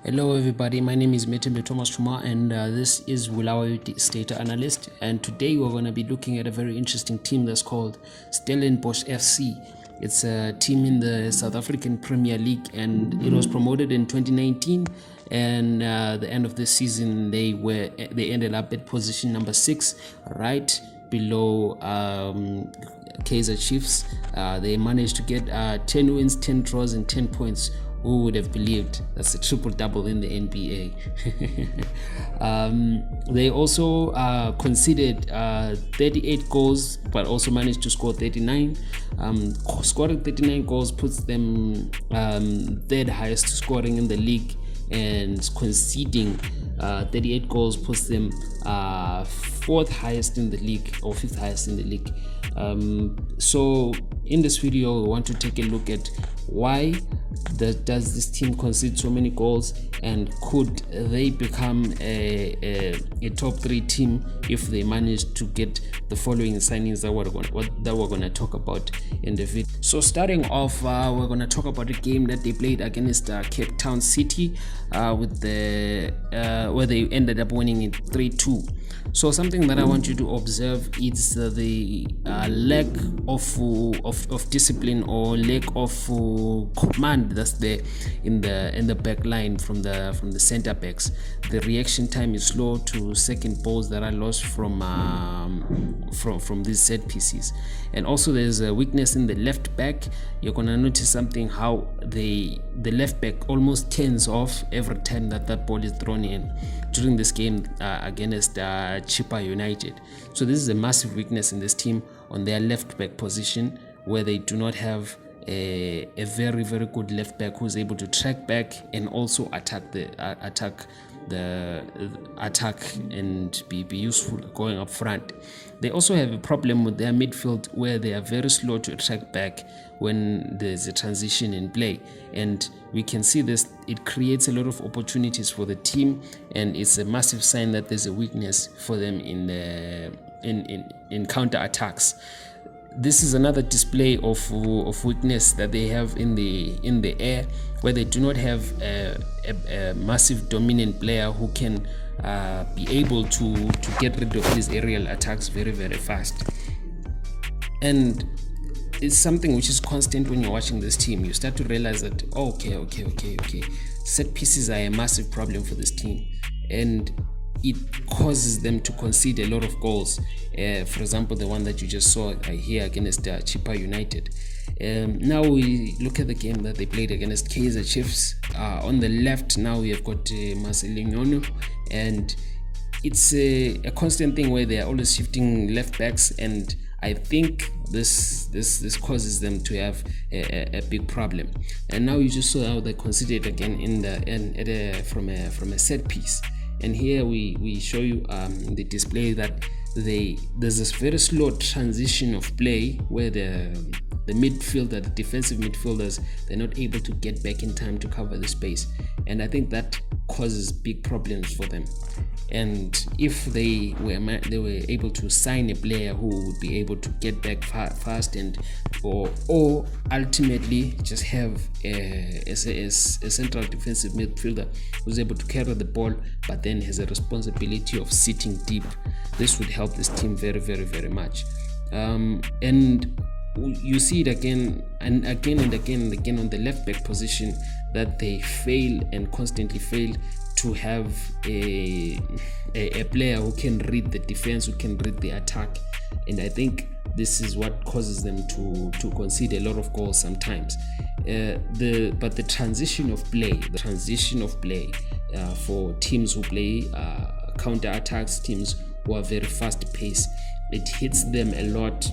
Hello everybody, my name is Metembe Thomas Chuma and this is Wilawa Data Analyst, and today we're going to be looking at a very interesting team that's called Stellenbosch FC. It's a team in the South African Premier League and it was promoted in 2019, and the end of the season they ended up at position number 6, right below Kaizer Chiefs. They managed to get 10 wins, 10 draws and 10 points. Who would have believed? That's a triple-double in the NBA. They also conceded 38 goals, but also managed to score 39. Scoring 39 goals puts them third highest scoring in the league, and conceding 38 goals puts them fourth highest in the league, or fifth highest in the league. So in this video, we want to take a look at why does this team concede so many goals, and could they become a top 3 team if they manage to get the following signings that we're going to talk about in the video. So starting off, we're going to talk about a game that they played against Cape Town City with where they ended up winning it 3-2. So something that I want you to observe is the lack of discipline, or lack of command that's there in the back line from the center backs. The reaction time is slow to second balls that are lost from these set pieces, and also there's a weakness in the left back. You're gonna notice something, how the left back almost turns off every time that ball is thrown in during this game against Chippa United. So this is a massive weakness in this team on their left back position, where they do not have a very, very good left back who's able to track back and also attack and be useful going up front. They also have a problem with their midfield, where they are very slow to track back when there's a transition in play, and we can see this. It creates a lot of opportunities for the team, and it's a massive sign that there's a weakness for them in counter attacks. This is another display of weakness that they have in the air, where they do not have a massive dominant player who can be able to get rid of these aerial attacks very, very fast. And it's something which is constant when you're watching this team. You start to realize that okay, set pieces are a massive problem for this team, and it causes them to concede a lot of goals. For example, the one that you just saw here against Chippa United. Now we look at the game that they played against Kaizer Chiefs. On the left now we have got Marcelinho, and it's a constant thing where they are always shifting left backs, and I think this causes them to have a big problem. And now you just saw how they conceded again from a set piece. And here we show you the display that there's this very slow transition of play, where the defensive midfielders, they're not able to get back in time to cover the space, and I think that causes big problems for them. And if they were able to sign a player who would be able to get back fast, and or ultimately just have a central defensive midfielder who's able to carry the ball, but then has a responsibility of sitting deep, this would help this team very, very, very much. And you see it again and again on the left back position, that they fail and constantly fail to have a player who can read the defense, who can read the attack, and I think this is what causes them to concede a lot of goals sometimes. But the transition of play for teams who play counter attacks, teams who are very fast paced, it hits them a lot.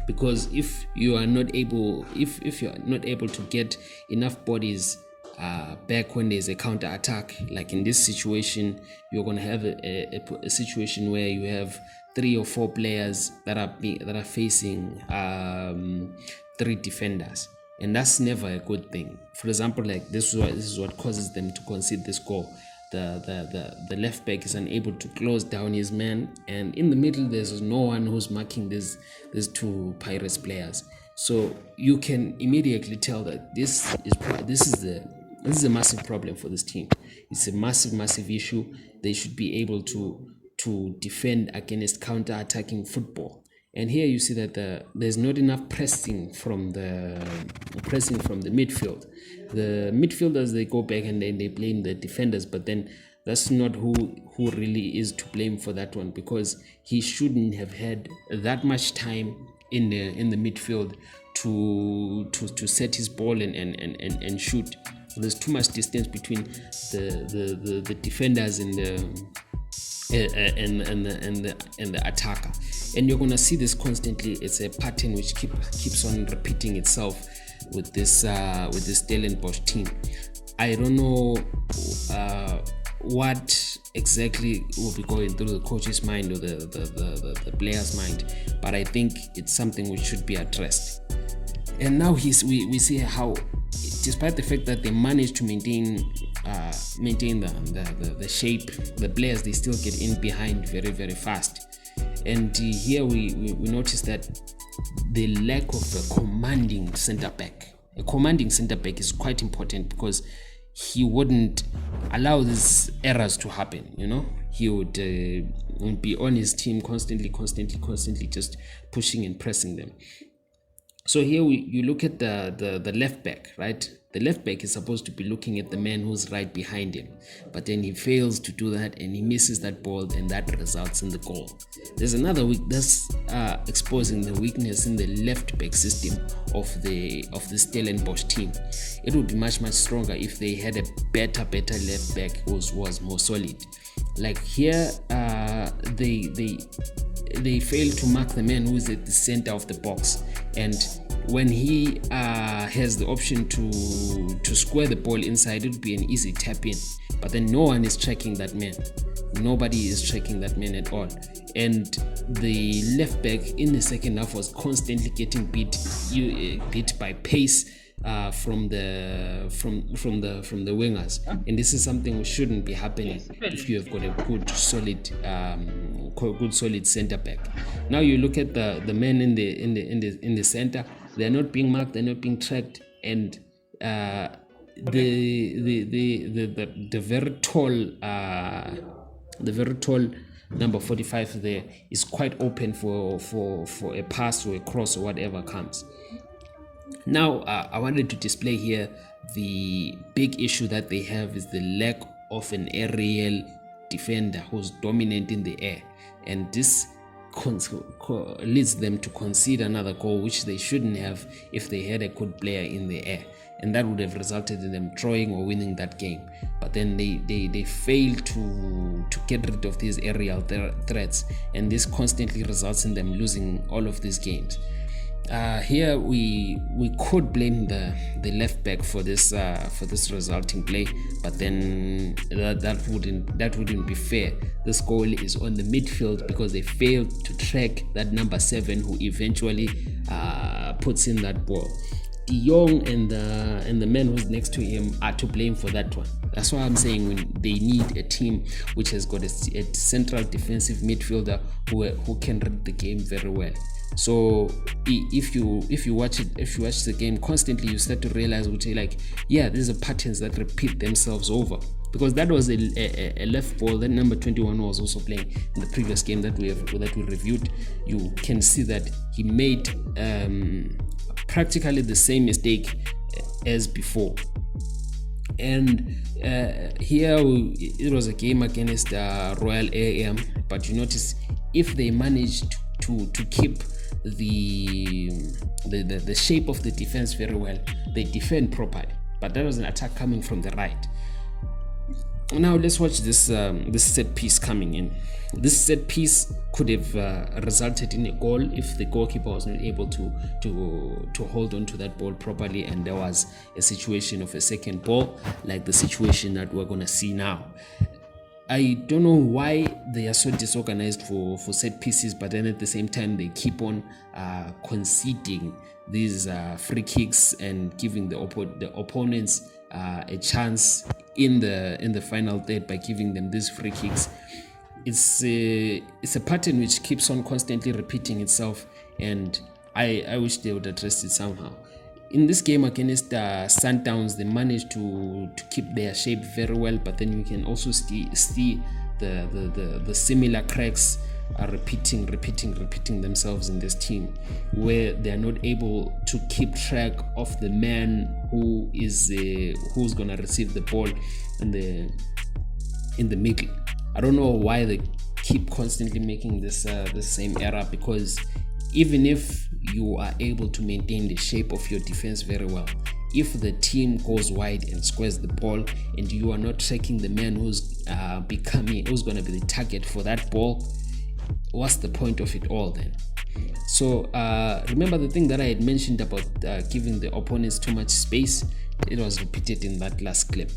Because if you are not able to get enough bodies back when there's a counter attack, like in this situation, you're going to have a situation where you have 3 or 4 players that are facing 3 defenders, and that's never a good thing. For example, like this is what causes them to concede this goal. The left back is unable to close down his man, and in the middle there's no one who's marking these 2 Pirates players. So you can immediately tell that this is This is a massive problem for this team. It's a massive issue. They should be able to defend against counter-attacking football. And here you see that there's not enough pressing from the midfield. The midfielders, they go back and then they blame the defenders, but then that's not who really is to blame for that one, because he shouldn't have had that much time in the midfield to set his ball and shoot. There's too much distance between the defenders and the attacker, and you're gonna see this constantly. It's a pattern which keeps on repeating itself with this Stellenbosch team. I don't know what exactly will be going through the coach's mind or the player's mind, but I think it's something which should be addressed. And now we see how, despite the fact that they managed to maintain the shape, the players, they still get in behind very fast. And here we notice that the lack of a commanding center back. A commanding center back is quite important, because he wouldn't allow these errors to happen. He would be on his team constantly just pushing and pressing them. So here you look at the left back, right? The left back is supposed to be looking at the man who's right behind him, but then he fails to do that and he misses that ball, and that results in the goal. There's another that's exposing the weakness in the left back system of the Stellenbosch team. It would be much stronger if they had a better left back who was more solid. Like here, they fail to mark the man who is at the center of the box, and when he has the option to square the ball inside, it would be an easy tap in, but then no one is tracking that man. Nobody is tracking that man at all. And the left back in the second half was constantly getting beat by pace from the wingers, and this is something which shouldn't be happening if you have got a good solid center back. Now you look at the men in the center. They're not being marked, they're not being tracked, and the very tall number 45 there is quite open for a pass or a cross or whatever comes. Now I wanted to display here the big issue that they have is the lack of an aerial defender who's dominant in the air, and this leads them to concede another goal, which they shouldn't have if they had a good player in the air, and that would have resulted in them drawing or winning that game. But then they fail to get rid of these aerial threats, and this constantly results in them losing all of these games. Here we could blame the left back for this resulting play, but then that wouldn't be fair. This goal is on the midfield because they failed to track that number 7 who eventually puts in that ball. De Jong and the man who's next to him are to blame for that one. That's why I'm saying when they need a team which has got a central defensive midfielder who can read the game very well. So if you watch the game constantly, you start to realize, these are patterns that repeat themselves over, because that was a left ball that number 21 was also playing in the previous game that we reviewed. You can see that he made practically the same mistake as before. And here it was a game against Royal AM, but you notice if they managed to keep the shape of the defense very well, they defend properly, but that was an attack coming from the right. Now let's watch this set piece coming in. This set piece could have resulted in a goal if the goalkeeper was not able to hold on to that ball properly, and there was a situation of a second ball like the situation that we're gonna see now. I don't know why they are so disorganized for set pieces, but then at the same time they keep on conceding these free kicks and giving the opponents a chance in the final third by giving them these free kicks. It's a pattern which keeps on constantly repeating itself, and I wish they would address it somehow. in this game against Sundowns, they managed to keep their shape very well, but then you can also see the similar cracks are repeating themselves in this team, where they are not able to keep track of the man who's gonna receive the ball in the middle. I don't know why they keep constantly making this the same error, because even if you are able to maintain the shape of your defense very well, if the team goes wide and squares the ball and you are not tracking the man who's going to be the target for that ball, what's the point of it all then? So remember the thing that I had mentioned about giving the opponents too much space. It was repeated in that last clip,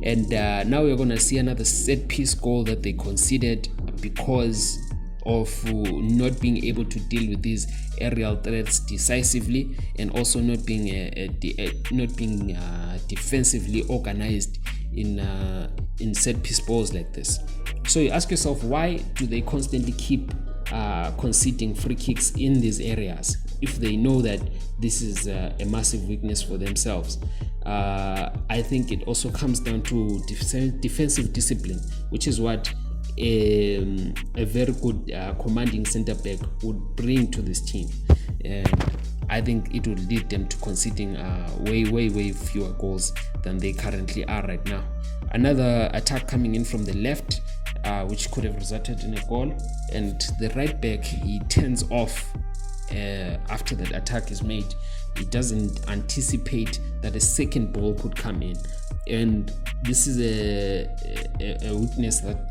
and now we're going to see another set piece goal that they conceded because of not being able to deal with these aerial threats decisively, and also not being defensively organized in set piece balls like this. So you ask yourself, why do they constantly keep conceding free kicks in these areas if they know that this is a massive weakness for themselves? I think it also comes down to defensive discipline, which is what a very good commanding center back would bring to this team, and I think it would lead them to conceding way fewer goals than they currently are right now. Another attack coming in from the left, which could have resulted in a goal, and the right back, he turns off after that attack is made. He doesn't anticipate that a second ball could come in, and this is a weakness that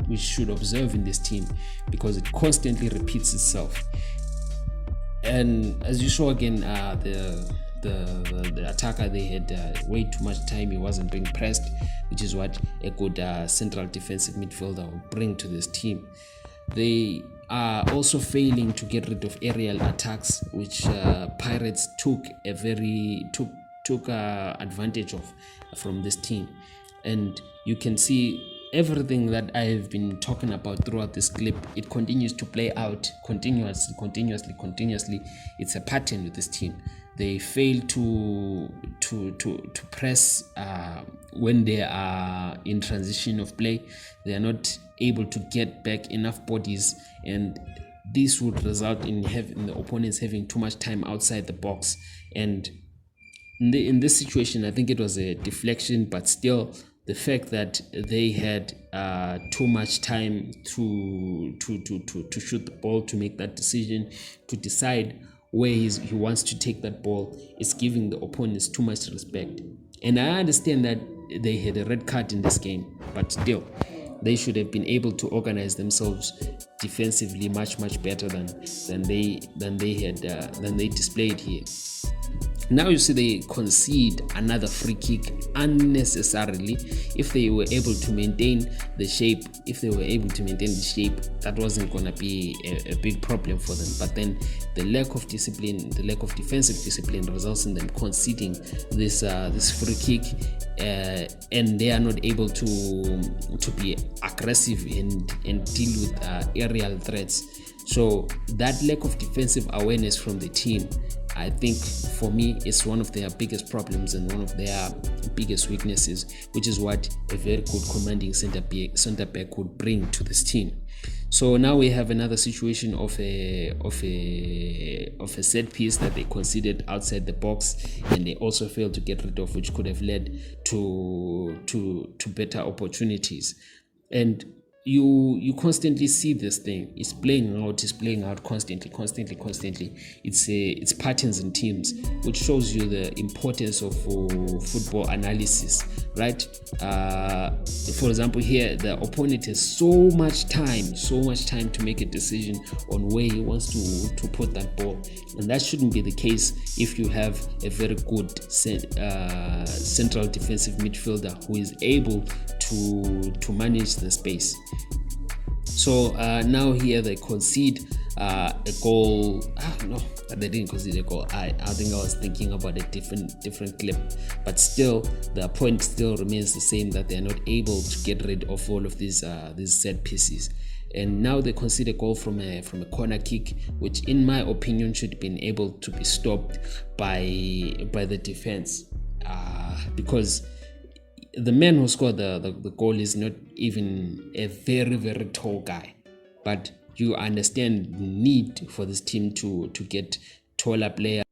we should observe in this team, because it constantly repeats itself. And as you saw again, the attacker, they had way too much time. He wasn't being pressed, which is what a good central defensive midfielder will bring to this team. They are also failing to get rid of aerial attacks, which Pirates took advantage of from this team. And you can see everything that I've been talking about throughout this clip. It continues to play out continuously. It's a pattern with this team. They fail to press when they are in transition of play. They are not able to get back enough bodies, and this would result in the opponents having too much time outside the box. And in this situation, I think it was a deflection, but still, the fact that they had too much time to shoot the ball, to make that decision, to decide where he wants to take that ball, is giving the opponents too much respect. And I understand that they had a red card in this game, but still, they should have been able to organize themselves defensively much better than they displayed here. Now you see they concede another free kick unnecessarily. If they were able to maintain the shape, that wasn't going to be a big problem for them. But then the lack of discipline, the lack of defensive discipline, results in them conceding this free kick, and they are not able to be aggressive and deal with aerial threats. So that lack of defensive awareness from the team, I think, for me, is one of their biggest problems and one of their biggest weaknesses, which is what a very good commanding center back would bring to this team. So now we have another situation of a set piece that they conceded outside the box, and they also failed to get rid of, which could have led to better opportunities. And you constantly see this thing. It's playing out constantly. It's patterns in teams, which shows you the importance of football analysis, right? For example, here the opponent has so much time to make a decision on where he wants to put that ball, and that shouldn't be the case if you have a very good central defensive midfielder who is able to manage the space. So now here they concede a goal. No, they didn't concede a goal. I think I was thinking about a different clip, but still the point still remains the same, that they're not able to get rid of all of these set pieces. and now they concede a goal from a corner kick, which in my opinion should have been able to be stopped by the defense, because the man who scored the goal is not even a very, very tall guy, but you understand the need for this team to get taller players